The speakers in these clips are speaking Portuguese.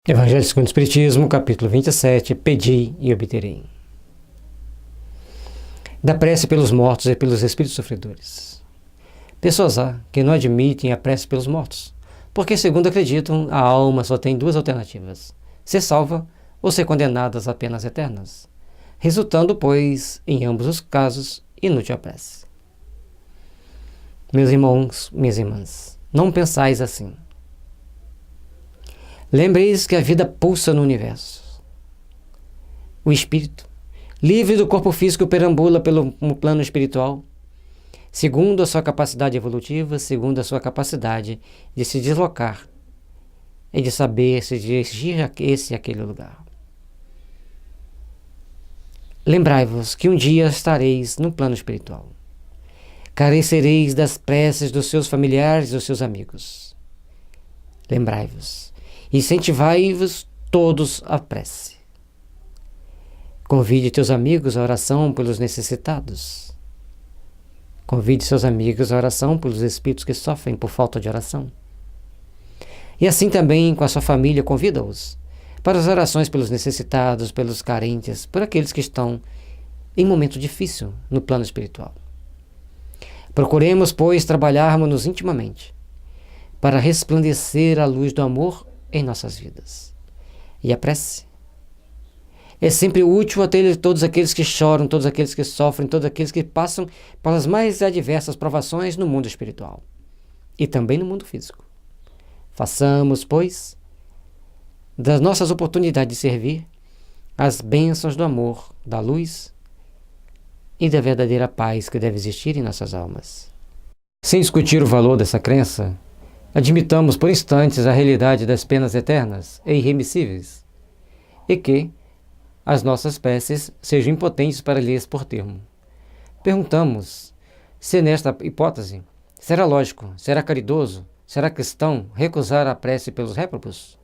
Evangelho segundo o Espiritismo, capítulo 27, Pedi e obterei. Da prece pelos mortos e pelos espíritos sofredores. Pessoas há que não admitem a prece pelos mortos, porque, segundo acreditam, a alma só tem duas alternativas: ser salva ou ser condenada às penas eternas, resultando, pois, em ambos os casos, inútil a prece. Meus irmãos, minhas irmãs, não pensais assim. Lembreis que a vida pulsa no universo. O espírito, livre do corpo físico, perambula pelo plano espiritual, segundo a sua capacidade evolutiva, segundo a sua capacidade de se deslocar e de saber se dirigir a esse e aquele lugar. Lembrai-vos que um dia estareis no plano espiritual. Carecereis das preces dos seus familiares e dos seus amigos. Lembrai-vos. Incentivai-vos todos à prece. Convide teus amigos à oração pelos necessitados. Convide seus amigos à oração pelos espíritos que sofrem por falta de oração. E assim também com a sua família, convida-os para as orações pelos necessitados, pelos carentes, por aqueles que estão em momento difícil no plano espiritual. Procuremos, pois, trabalharmos-nos intimamente para resplandecer a luz do amor em nossas vidas. E a prece é sempre útil a todos aqueles que choram, todos aqueles que sofrem, todos aqueles que passam pelas mais adversas provações no mundo espiritual e também no mundo físico. Façamos, pois, das nossas oportunidades de servir, as bênçãos do amor, da luz e da verdadeira paz que deve existir em nossas almas. Sem discutir o valor dessa crença, admitamos por instantes a realidade das penas eternas e irremissíveis, e que as nossas preces sejam impotentes para lhes pôr termo. Perguntamos se nesta hipótese será lógico, será caridoso, será cristão recusar a prece pelos réprobos?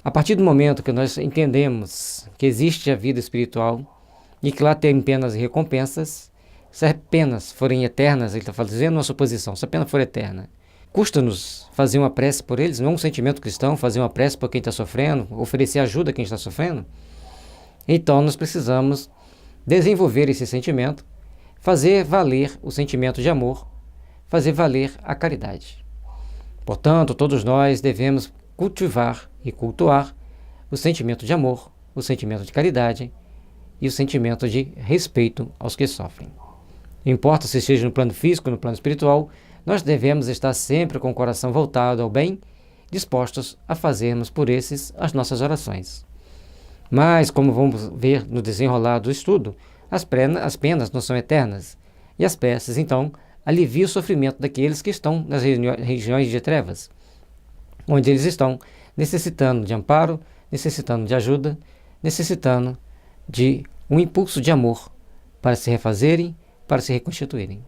A partir do momento que nós entendemos que existe a vida espiritual e que lá tem penas e recompensas, se as penas forem eternas, ele está fazendo uma suposição, se a pena for eterna, custa-nos fazer uma prece por eles? Não é um sentimento cristão fazer uma prece por quem está sofrendo, oferecer ajuda a quem está sofrendo? Então nós precisamos desenvolver esse sentimento, fazer valer o sentimento de amor, fazer valer a caridade. Portanto, todos nós devemos cultivar e cultuar o sentimento de amor, o sentimento de caridade e o sentimento de respeito aos que sofrem. Não importa se esteja no plano físico ou no plano espiritual, nós devemos estar sempre com o coração voltado ao bem, dispostos a fazermos por esses as nossas orações. Mas, como vamos ver no desenrolar do estudo, as penas não são eternas, e as preces, então, aliviam o sofrimento daqueles que estão nas regiões de trevas, onde eles estão necessitando de amparo, necessitando de ajuda, necessitando de um impulso de amor para se refazerem, para se reconstituírem.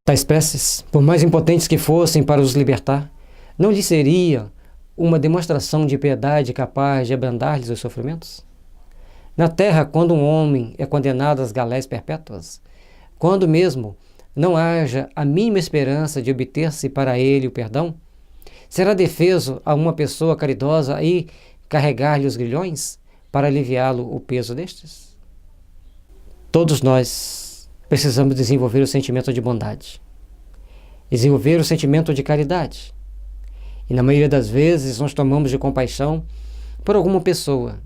Tais preces, por mais impotentes que fossem para os libertar, não lhes seria uma demonstração de piedade capaz de abrandar-lhes os sofrimentos? Na terra, quando um homem é condenado às galés perpétuas, quando mesmo não haja a mínima esperança de obter-se para ele o perdão, será defeso a uma pessoa caridosa aí carregar-lhe os grilhões para aliviá-lo o peso destes? Todos nós precisamos desenvolver o sentimento de bondade, desenvolver o sentimento de caridade. E na maioria das vezes nós tomamos de compaixão por alguma pessoa,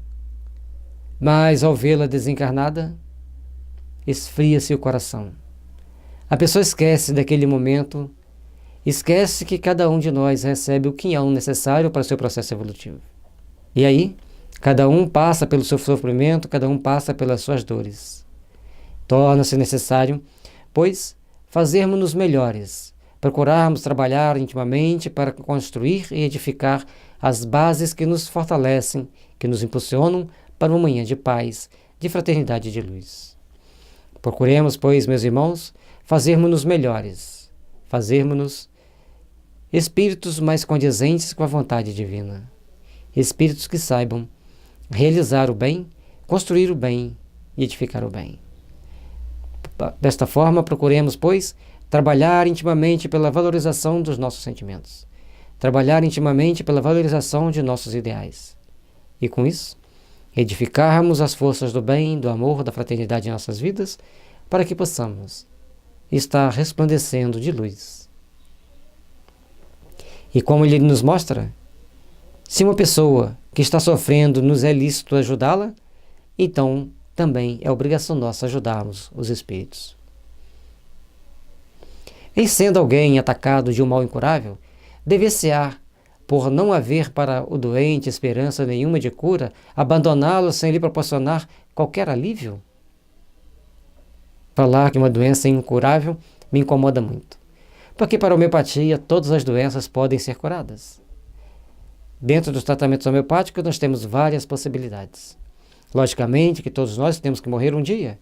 mas ao vê-la desencarnada, esfria-se o coração. A pessoa esquece daquele momento, esquece que cada um de nós recebe o quinhão necessário para o seu processo evolutivo. E aí, cada um passa pelo seu sofrimento, cada um passa pelas suas dores. Torna-se necessário, pois, fazermos-nos melhores, procurarmos trabalhar intimamente para construir e edificar as bases que nos fortalecem, que nos impulsionam para uma manhã de paz, de fraternidade e de luz. Procuremos, pois, meus irmãos, fazermos-nos melhores, fazermos-nos espíritos mais condizentes com a vontade divina, espíritos que saibam realizar o bem, construir o bem e edificar o bem. Desta forma, procuremos, pois, trabalhar intimamente pela valorização dos nossos sentimentos, trabalhar intimamente pela valorização de nossos ideais. E com isso, edificarmos as forças do bem, do amor, da fraternidade em nossas vidas, para que possamos estar resplandecendo de luz. E como ele nos mostra, se uma pessoa que está sofrendo nos é lícito ajudá-la, então também é obrigação nossa ajudarmos os espíritos. Em sendo alguém atacado de um mal incurável, dever-se-á, por não haver para o doente esperança nenhuma de cura, abandoná-lo sem lhe proporcionar qualquer alívio? Falar que uma doença é incurável me incomoda muito, porque para a homeopatia todas as doenças podem ser curadas. Dentro dos tratamentos homeopáticos nós temos várias possibilidades. Logicamente que todos nós temos que morrer um dia,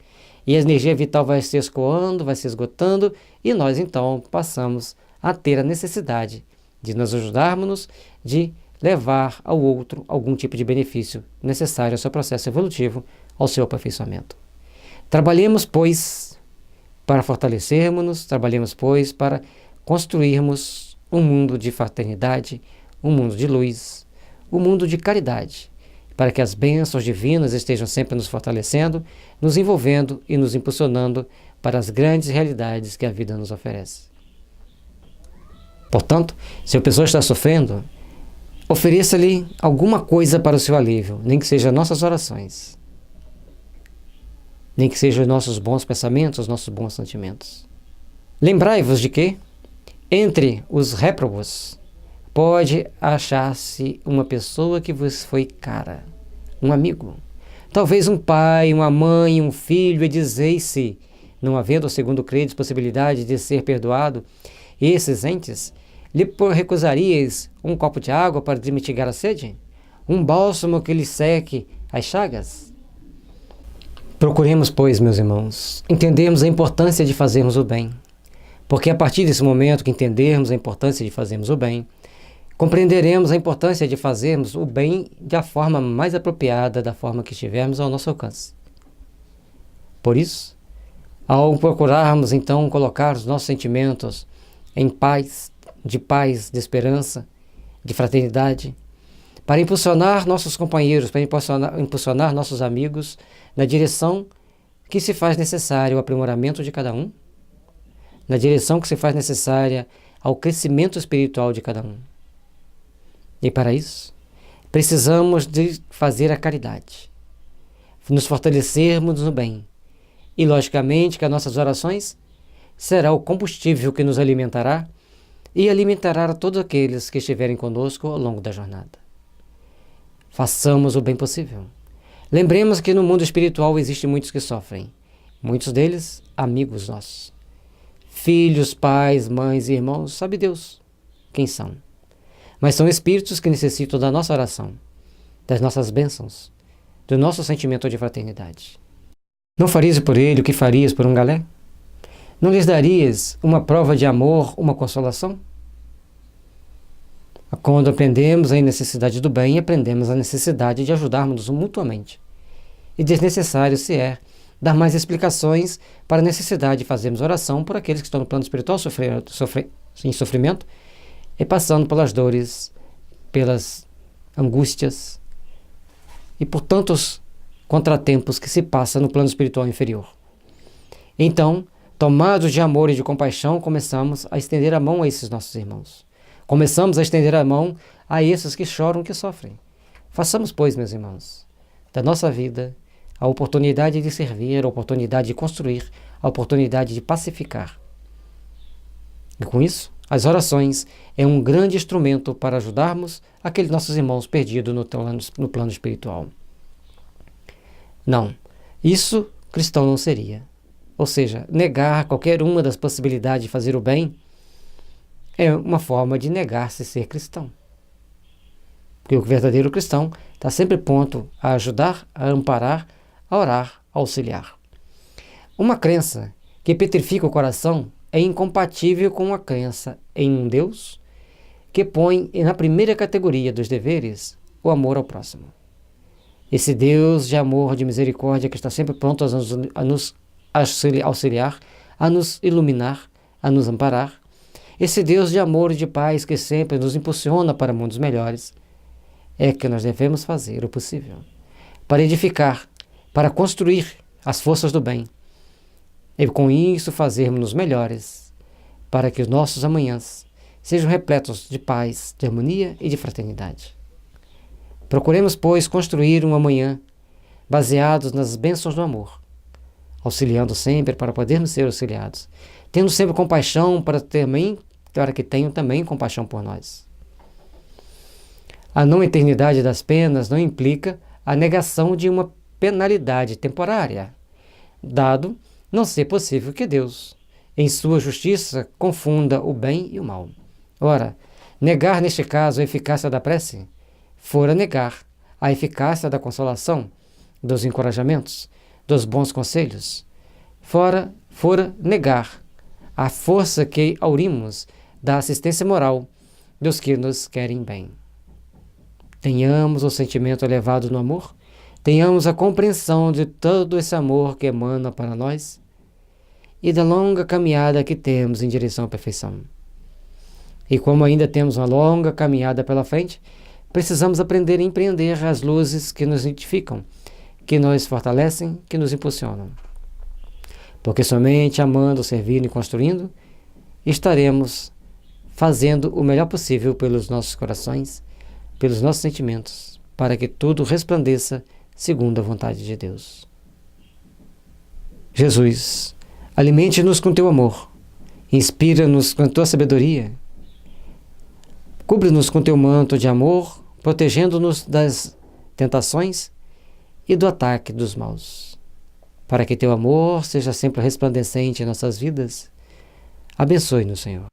e a energia vital vai se escoando, vai se esgotando, e nós então passamos a ter a necessidade de nos ajudarmos, de levar ao outro algum tipo de benefício necessário ao seu processo evolutivo, ao seu aperfeiçoamento. Trabalhemos, pois, para fortalecermos-nos, trabalhemos, pois, para construirmos um mundo de fraternidade, um mundo de luz, um mundo de caridade, para que as bênçãos divinas estejam sempre nos fortalecendo, nos envolvendo e nos impulsionando para as grandes realidades que a vida nos oferece. Portanto, se a pessoa está sofrendo, ofereça-lhe alguma coisa para o seu alívio, nem que seja nossas orações, nem que sejam nossos bons pensamentos, nossos bons sentimentos. Lembrai-vos de que, entre os réprobos, pode achar-se uma pessoa que vos foi cara, um amigo, talvez um pai, uma mãe, um filho, e dizeis-se, não havendo, segundo credes, possibilidade de ser perdoado, esses entes, lhe recusaríeis um copo de água para mitigar a sede? Um bálsamo que lhe seque as chagas? Procuremos, pois, meus irmãos, entendermos a importância de fazermos o bem, porque a partir desse momento que entendermos a importância de fazermos o bem, compreenderemos a importância de fazermos o bem da forma mais apropriada, da forma que estivermos ao nosso alcance. Por isso, ao procurarmos então colocar os nossos sentimentos em paz, de esperança, de fraternidade, para impulsionar nossos companheiros, para impulsionar nossos amigos na direção que se faz necessário o aprimoramento de cada um, na direção que se faz necessária ao crescimento espiritual de cada um. E para isso, precisamos de fazer a caridade, nos fortalecermos no bem, e logicamente que as nossas orações será o combustível que nos alimentará e alimentará a todos aqueles que estiverem conosco ao longo da jornada. Façamos o bem possível. Lembremos que no mundo espiritual existem muitos que sofrem, muitos deles amigos nossos. Filhos, pais, mães e irmãos, sabe Deus quem são. Mas são espíritos que necessitam da nossa oração, das nossas bênçãos, do nosso sentimento de fraternidade. Não farias por ele o que farias por um galé? Não lhes darias uma prova de amor, uma consolação? Quando aprendemos a necessidade do bem, aprendemos a necessidade de ajudarmos mutuamente. E desnecessário se é dar mais explicações para a necessidade de fazermos oração por aqueles que estão no plano espiritual em sofrimento e passando pelas dores, pelas angústias e por tantos contratempos que se passa no plano espiritual inferior. Então, tomados de amor e de compaixão, começamos a estender a mão a esses nossos irmãos. Começamos a estender a mão a esses que choram, que sofrem. Façamos, pois, meus irmãos, da nossa vida a oportunidade de servir, a oportunidade de construir, a oportunidade de pacificar. E com isso, as orações é um grande instrumento para ajudarmos aqueles nossos irmãos perdidos no plano espiritual. Não, isso cristão não seria. Ou seja, negar qualquer uma das possibilidades de fazer o bem é uma forma de negar-se ser cristão. Porque o verdadeiro cristão está sempre pronto a ajudar, a amparar, a orar, a auxiliar. Uma crença que petrifica o coração é incompatível com a crença em um Deus que põe na primeira categoria dos deveres o amor ao próximo. Esse Deus de amor, de misericórdia, que está sempre pronto a nos auxiliar, a nos iluminar, a nos amparar, esse Deus de amor e de paz que sempre nos impulsiona para mundos melhores, é que nós devemos fazer o possível para edificar, para construir as forças do bem, e com isso fazermos-nos melhores, para que os nossos amanhãs sejam repletos de paz, de harmonia e de fraternidade. Procuremos, pois, construir um amanhã baseados nas bênçãos do amor, auxiliando sempre para podermos ser auxiliados, tendo sempre compaixão para que tenham também compaixão por nós. A não eternidade das penas não implica a negação de uma penalidade temporária, dado não ser possível que Deus, em sua justiça, confunda o bem e o mal. Ora, negar neste caso a eficácia da prece, fora negar a eficácia da consolação, dos encorajamentos, dos bons conselhos, fora negar a força que aurimos da assistência moral dos que nos querem bem. Tenhamos o sentimento elevado no amor, tenhamos a compreensão de todo esse amor que emana para nós e da longa caminhada que temos em direção à perfeição. E como ainda temos uma longa caminhada pela frente, precisamos aprender a empreender as luzes que nos identificam, que nos fortalecem, que nos impulsionam. Porque somente amando, servindo e construindo, estaremos fazendo o melhor possível pelos nossos corações, pelos nossos sentimentos, para que tudo resplandeça segundo a vontade de Deus. Jesus, alimente-nos com teu amor, inspira-nos com a tua sabedoria, cubre-nos com teu manto de amor, protegendo-nos das tentações e do ataque dos maus. Para que teu amor seja sempre resplandecente em nossas vidas, abençoe-nos, Senhor.